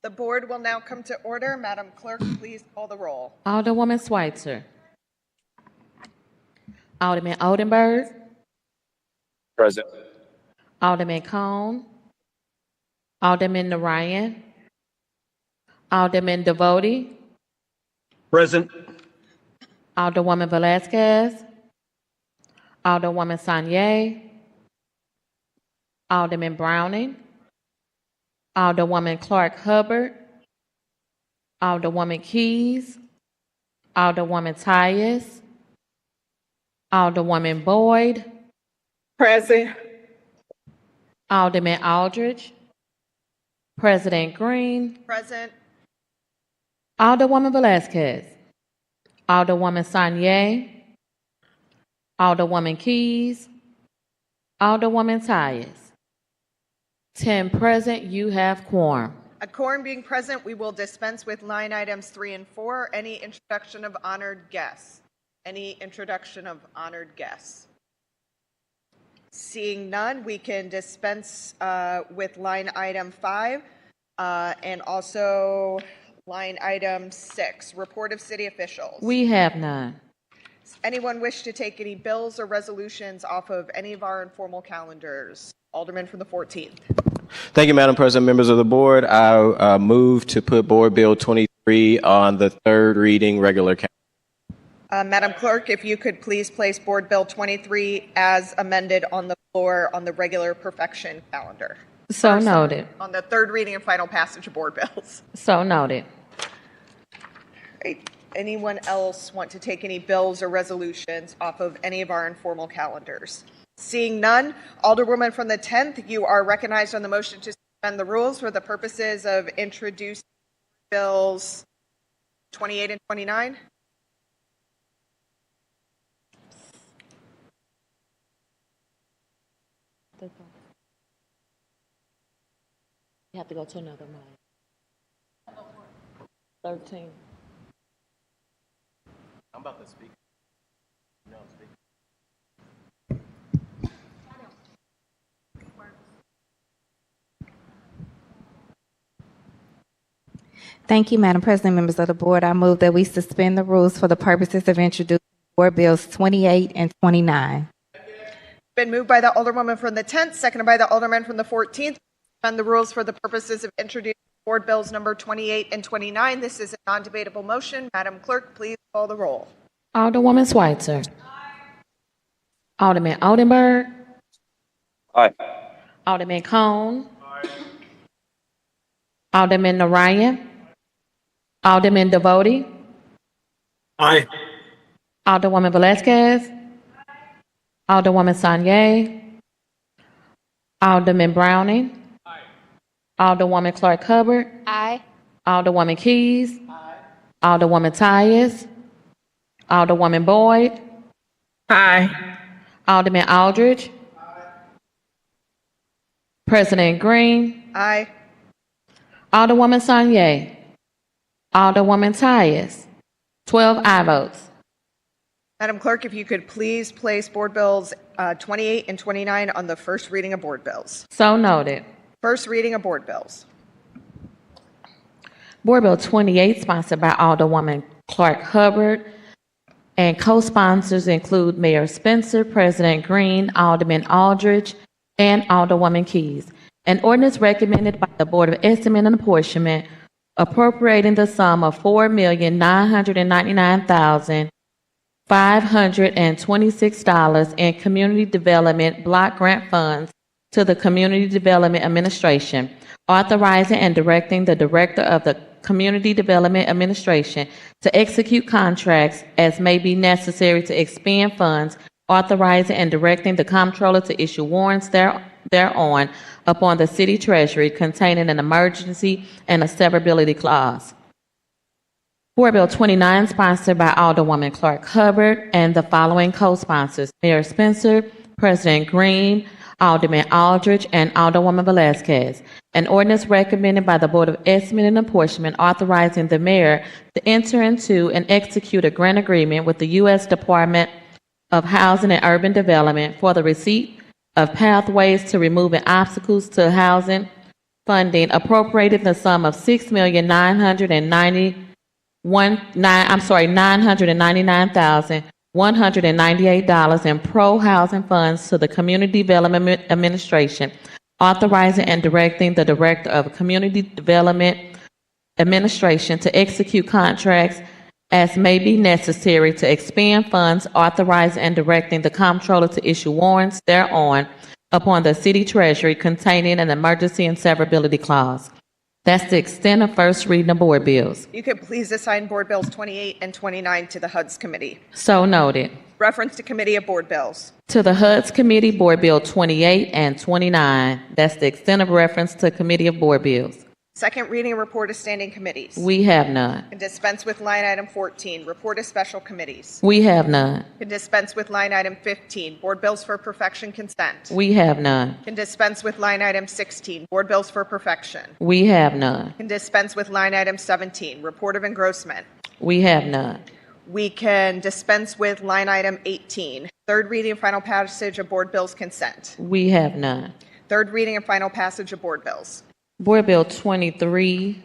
The board will now come to order. Madam Clerk, please call the roll. Alderwoman Schweitzer. Alderman Oldenburg. Present. Alderman Cone. Alderman Narayan. Alderman Devoti. Present. Alderwoman Velazquez. Alderwoman Sanye. Alderman Browning. Alderwoman Clark Hubbard. Alderwoman Keys. Alderwoman Tyus. Alderwoman Boyd. Present. Alderman Aldridge. President Green. Present. Alderwoman Velazquez. Alderwoman Sanye. Alderwoman Keys. Alderwoman Tyus. 10 present, you have quorum. A quorum being present, we will dispense with line items 3 and 4. Any introduction of honored guests? Any introduction of honored guests? Seeing none, we can dispense with line item 5 and also line item 6, report of city officials. We have none. Anyone wish to take any bills or resolutions off of any of our informal calendars? Alderman from the 14th. Thank you, Madam President, members of the board. I move to put Board Bill 23 on the third reading regular calendar. Madam Clerk, if you could please place Board Bill 23 as amended on the floor on the regular perfection calendar. So noted. On the third reading and final passage of board bills. So noted. Great. Anyone else want to take any bills or resolutions off of any of our informal calendars? Seeing none, Alderwoman from the 10th, you are recognized on the motion to suspend the rules for the purposes of introducing bills 28 and 29. You have to go to another line. 13. I'm about to speak. No, speak. Thank you, Madam President, members of the board. I move that we suspend the rules for the purposes of introducing Board Bills 28 and 29. Been moved by the Alderwoman from the 10th, seconded by the Alderman from the 14th. Suspend the rules for the purposes of introducing board bills number 28 and 29. This is a non-debatable motion. Madam Clerk, please call the roll. Alderwoman Schweitzer. Alderman Oldenburg. Aye. Alderman Cone. Alderman Narayan. Alderman Devoti. Aye. Alderwoman Velazquez. Alderwoman Sanye. Alderman Browning. Alderwoman Clark Hubbard. Aye. Alderwoman Keys. Alderwoman Tyus. Alderwoman Boyd. Aye. Alderman Aldridge. President Green. Aye. Alderwoman Sanye. Alderwoman Tyus. 12 aye votes. Madam Clerk, if you could please place board bills 28 and 29 on the first reading of board bills. So noted. First reading of board bills. Board Bill 28, sponsored by Alderwoman Clark Hubbard, and co-sponsors include Mayor Spencer, President Green, Alderman Aldridge, and Alderwoman Keys. An ordinance recommended by the Board of Estimate and Apportionment appropriating the sum of $4,999,526 in Community Development Block Grant Funds to the Community Development Administration, authorizing and directing the Director of the Community Development Administration to execute contracts as may be necessary to expend funds, authorizing and directing the Comptroller to issue warrants thereon upon the City Treasury containing an emergency and a severability clause. Board Bill 29, sponsored by Alderwoman Clark Hubbard and the following co-sponsors: Mayor Spencer, President Green, Alderman Aldridge, and Alderwoman Velazquez. An ordinance recommended by the Board of Estimate and Apportionment authorizing the mayor to enter into and execute a grant agreement with the U.S. Department of Housing and Urban Development for the receipt of pathways to removing obstacles to housing funding appropriated the sum of $6,999,198 in pro-housing funds to the Community Development Administration, authorizing and directing the Director of Community Development Administration to execute contracts as may be necessary to expend funds, authorizing and directing the Comptroller to issue warrants thereon upon the City Treasury containing an emergency and severability clause. That's the extent of first reading of board bills. You could please assign Board Bills 28 and 29 to the HUD's committee. So noted. Reference to Committee of Board Bills. To the HUD's Committee, Board Bill 28 and 29. That's the extent of reference to Committee of Board Bills. Second reading report of standing committees. We have none. Can dispense with line item 14, report of special committees. We have none. Can dispense with line item 15, board bills for perfection consent. We have none. Can dispense with line item 16, board bills for perfection. We have none. Can dispense with line item 17, report of engrossment. We have none. We can dispense with line item 18, third reading and final passage of board bills consent. We have none. Third reading and final passage of board bills. Board Bill 23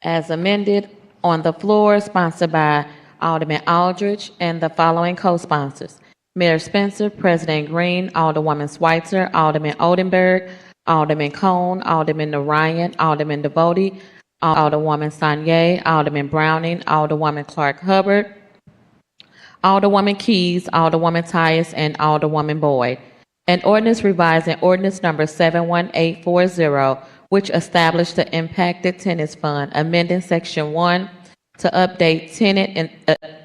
as amended on the floor, sponsored by Alderman Aldridge and the following co-sponsors: Mayor Spencer, President Green, Alderwoman Schweitzer, Alderman Oldenburg, Alderman Cone, Alderman Narayan, Alderman Devoti, Alderwoman Sanye, Alderman Browning, Alderwoman Clark Hubbard, Alderwoman Keys, Alderwoman Tyus, and Alderwoman Boyd. An ordinance revising ordinance number 71840, which established the Impacted Tenants Fund, amending Section 1 to update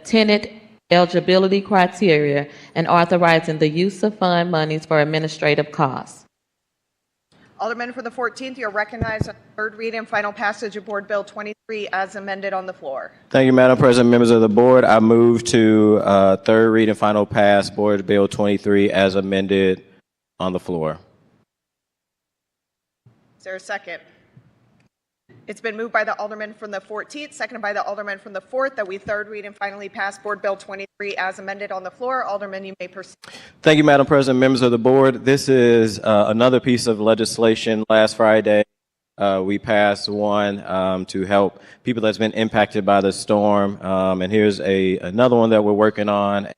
tenant eligibility criteria and authorizing the use of fund monies for administrative costs. Alderman for the 14th, you're recognized on third reading and final passage of Board Bill 23 as amended on the floor. Thank you, Madam President, members of the board. I move to third read and final pass Board Bill 23 as amended on the floor. Is there a second? It's been moved by the Alderman from the 14th, seconded by the Alderman from the 4th, that we third read and finally pass Board Bill 23 as amended on the floor. Alderman, you may proceed. Thank you, Madam President, members of the board. This is another piece of legislation. Last Friday, we passed one to help people that's been impacted by the storm. And here's another one that we're working on.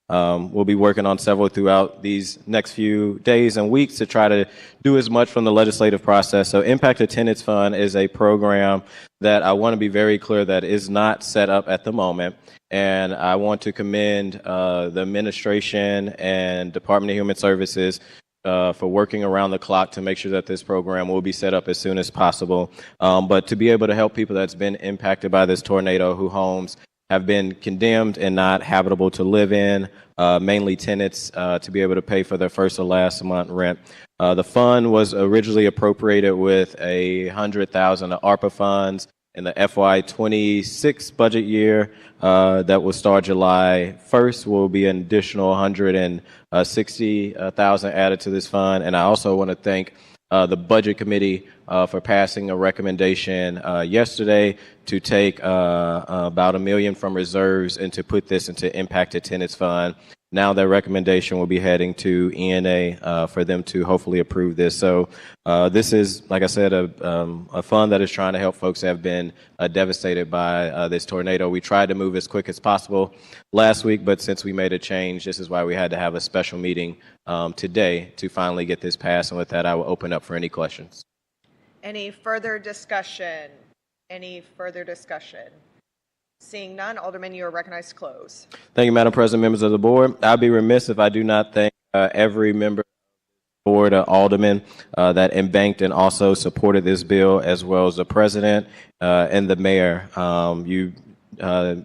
We'll be working on several throughout these next few days and weeks to try to do as much from the legislative process. So Impacted Tenants Fund is a program that I want to be very clear that is not set up at the moment. And I want to commend the administration and Department of Human Services for working around the clock to make sure that this program will be set up as soon as possible. But to be able to help people that's been impacted by this tornado, whose homes have been condemned and not habitable to live in, mainly tenants, to be able to pay for their first or last month rent. The fund was originally appropriated with $100,000 of ARPA funds in the FY26 budget year that will start July 1st. Will be an additional $160,000 added to this fund. And I also want to thank the Budget Committee for passing a recommendation yesterday to take about $1 million from reserves and to put this into Impacted Tenants Fund. Now that recommendation will be heading to ENA for them to hopefully approve this. So this is, like I said, a fund that is trying to help folks that have been devastated by this tornado. We tried to move as quick as possible last week, but since we made a change, this is why we had to have a special meeting today to finally get this passed. And with that, I will open up for any questions. Any further discussion? Any further discussion? Seeing none, Alderman, you are recognized to close. Thank you, Madam President, members of the board. I'd be remiss if I do not thank every member of the board, Alderman, that embanked and also supported this bill, as well as the president and the mayor. You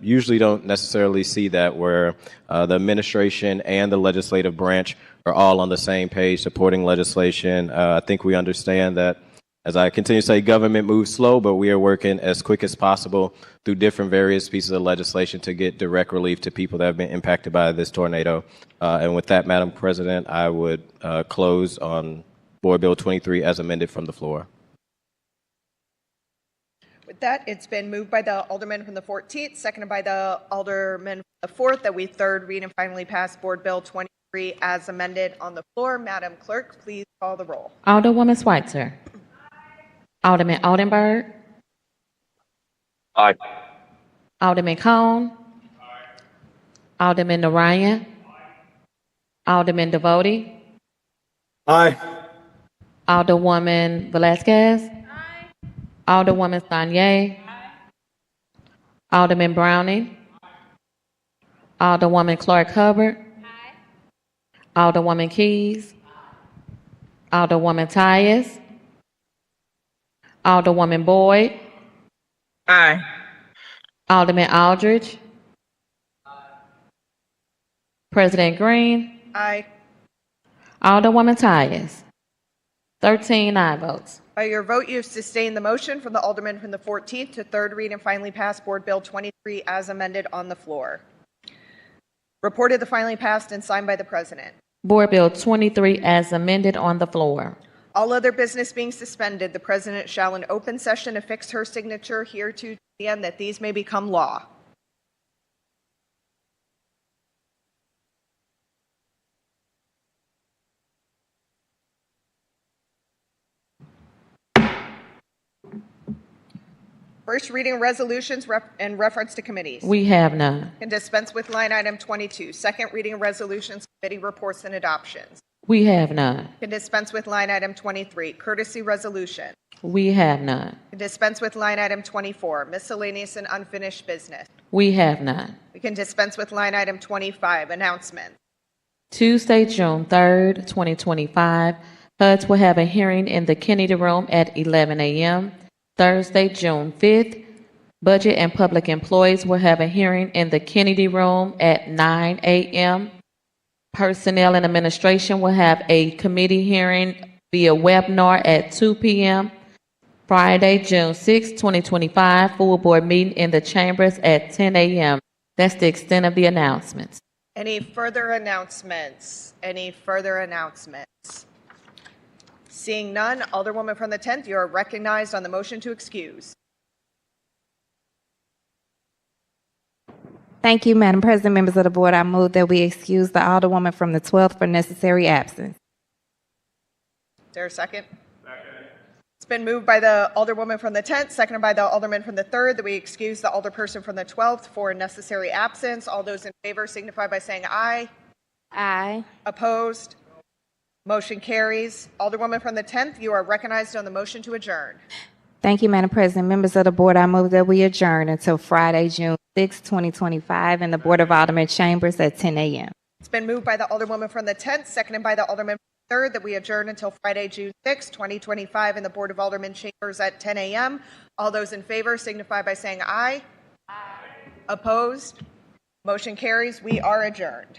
usually don't necessarily see that, where the administration and the legislative branch are all on the same page supporting legislation. I think we understand that, as I continue to say, government moves slow, but we are working as quick as possible through different various pieces of legislation to get direct relief to people that have been impacted by this tornado. And with that, Madam President, I would close on Board Bill 23 as amended from the floor. With that, it's been moved by the Alderman from the 14th, seconded by the Alderman from the 4th, that we third read and finally pass Board Bill 23 as amended on the floor. Madam Clerk, please call the roll. Alderwoman Schweitzer. Alderman Oldenburg. Aye. Alderman Cone. Alderman Narayan. Alderman Devoti. Aye. Alderwoman Velazquez. Alderwoman Sanye. Alderman Browning. Alderwoman Clark Hubbard. Alderwoman Keys. Alderwoman Tyus. Alderwoman Boyd. Aye. Alderman Aldridge. President Green. Aye. Alderwoman Tyus. 13 aye votes. By your vote, you have sustained the motion from the Alderman from the 14th to third read and finally pass Board Bill 23 as amended on the floor. Reported the finally passed and signed by the President. Board Bill 23 as amended on the floor. All other business being suspended, the President shall in open session affix her signature hereto to the end that these may become law. First reading resolutions in reference to committees. We have none. Can dispense with line item 22. Second reading resolutions, committee reports and adoptions. We have none. Can dispense with line item 23. Courtesy resolution. We have none. Can dispense with line item 24. Miscellaneous and unfinished business. We have none. We can dispense with line item 25. Announcements. Tuesday, June 3rd, 2025, HUDs will have a hearing in the Kennedy Room at 11 a.m. Thursday, June 5th, Budget and Public Employees will have a hearing in the Kennedy Room at 9 a.m. Personnel and Administration will have a committee hearing via webinar at 2 p.m. Friday, June 6, 2025, full board meeting in the chambers at 10 a.m. That's the extent of the announcements. Any further announcements? Any further announcements? Seeing none, Alderwoman from the 10th, you are recognized on the motion to excuse. Thank you, Madam President, members of the board. I move that we excuse the Alderwoman from the 12th for necessary absence. Is there a second? It's been moved by the Alderwoman from the 10th, seconded by the Alderman from the 3rd, that we excuse the Alderperson from the 12th for necessary absence. All those in favor signify by saying aye. Aye. Opposed? Motion carries. Alderwoman from the 10th, you are recognized on the motion to adjourn. Thank you, Madam President, members of the board. I move that we adjourn until Friday, June 6, 2025, in the Board of Aldermen chambers at 10 a.m. It's been moved by the Alderwoman from the 10th, seconded by the Alderman from the 3rd, that we adjourn until Friday, June 6, 2025, in the Board of Aldermen chambers at 10 a.m. All those in favor signify by saying aye. Aye. Opposed? Motion carries. We are adjourned.